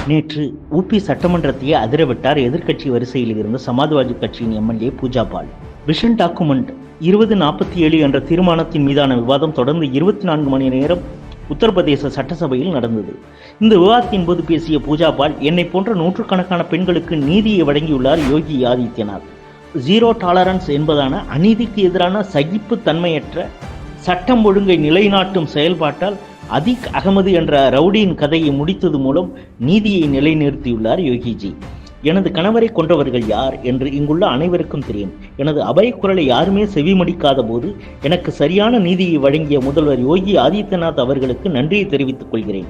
நேற்று உபி சட்டமன்றத்தையே அதிரவிட்டார் எதிர்க்கட்சி வரிசையில் இருந்த சமாஜ்வாதி கட்சியின் எம்எல்ஏ பூஜா பால். விஷன் டாக்குமெண்ட் 2047 என்ற தீர்மானத்தின் மீதான விவாதம் தொடர்ந்து 24 மணி நேரம் உத்தரப்பிரதேச சட்டசபையில் நடந்தது. இந்த விவாதத்தின் போது பேசிய பூஜா பால், என்னை போன்ற நூற்றுக்கணக்கான பெண்களுக்கு நீதியை வழங்கியுள்ளார் யோகி ஆதித்யநாத். ஜீரோ டாலரன்ஸ் என்பதான அநீதிக்கு எதிரான சகிப்பு தன்மையற்ற சட்டம் ஒழுங்கை நிலைநாட்டும் செயல்பாட்டால் அதிக் அகமது என்ற ரவுடியின் கதையை முடித்தது மூலம் நீதியை நிலைநிறுத்தியுள்ளார் யோகிஜி. எனது கணவரை கொன்றவர்கள் யார் என்று இங்குள்ள அனைவருக்கும் தெரியும். எனது அபய குரலை யாருமே செவிமடிக்காத போது எனக்கு சரியான நீதியை வழங்கிய முதல்வர் யோகி ஆதித்யநாத் அவர்களுக்கு நன்றியை தெரிவித்துக் கொள்கிறேன்.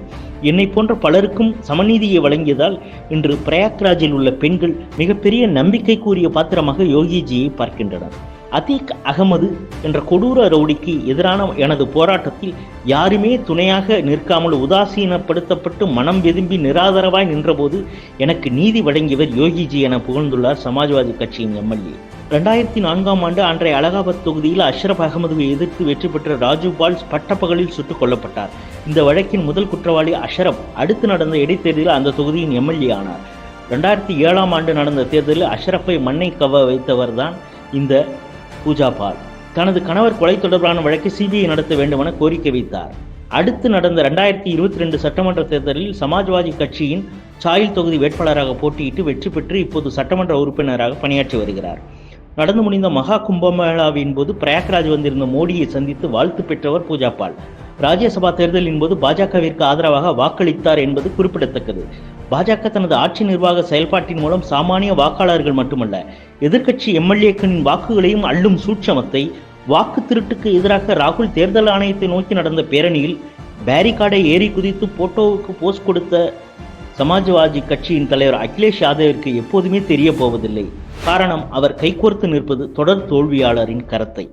என்னை போன்ற பலருக்கும் சமநீதியை வழங்கியதால் இன்று பிரயாக்ராஜில் உள்ள பெண்கள் மிகப்பெரிய நம்பிக்கைக்குரிய பாத்திரமாக யோகிஜியை பார்க்கின்றனர். அதிக் அகமது என்ற கொடூர ரவுடிக்கு எதிரான எனது போராட்டத்தில் யாருமே துணையாக நிற்காமல் உதாசீனப்படுத்தப்பட்டு மனம் வெதும்பி நிராதரவாய் நின்றபோது எனக்கு நீதி வழங்கியவர் யோகிஜி என புகழ்ந்துள்ளார் சமாஜ்வாதி கட்சியின் எம்எல்ஏ. 2004ஆம் ஆண்டு அன்றைய அலகாபாத் தொகுதியில் அஷ்ரப் அகமதுவை எதிர்த்து வெற்றி பெற்ற ராஜீவ் பால் பட்டப்பகலில் சுட்டுக் கொல்லப்பட்டார். இந்த வழக்கின் முதல் குற்றவாளி அஷ்ரப் அடுத்து நடந்த இடைத்தேர்தலில் அந்த தொகுதியின் எம்எல்ஏ ஆனார். 2007ஆம் ஆண்டு நடந்த தேர்தலில் அஷ்ரப்பை மண்ணை கவ வைத்தவர்தான் இந்த பூஜா பால். தனது கணவர் கொலை தொடர்பான வழக்கை சிபிஐ நடத்த வேண்டுமென கோரிக்கை வைத்தார். அடுத்து நடந்த 2022 சட்டமன்ற தேர்தலில் சமாஜ்வாதி கட்சியின் சாயில் தொகுதி வேட்பாளராக போட்டியிட்டு வெற்றி பெற்று இப்போது சட்டமன்ற உறுப்பினராக பணியாற்றி வருகிறார். நடந்து முடிந்த மகா கும்பமேளாவின் போது பிரயாக்ராஜ் வந்திருந்த மோடியை சந்தித்து வாழ்த்து பெற்றவர் பூஜா பால். ராஜ்யசபா தேர்தலின் போது பாஜகவிற்கு ஆதரவாக வாக்களித்தார் என்பது குறிப்பிடத்தக்கது. பாஜக தனது ஆட்சி நிர்வாக செயல்பாட்டின் மூலம் சாமானிய வாக்காளர்கள் மட்டுமல்ல, எதிர்க்கட்சி எம்எல்ஏக்களின் வாக்குகளையும் அள்ளும் சூட்சமத்தை, வாக்கு திருட்டுக்கு எதிராக ராகுல் தேர்தல் ஆணையத்தை நோக்கி நடந்த பேரணியில் பேரிகார்டை ஏறி குதித்து போட்டோவுக்கு போஸ்ட் கொடுத்த சமாஜ்வாதி கட்சியின் தலைவர் அகிலேஷ் யாதவிற்கு எப்போதுமே தெரிய போவதில்லை. காரணம், அவர் கைகோர்த்து நிற்பது தொடர் தோல்வியாளரின் கரத்தை.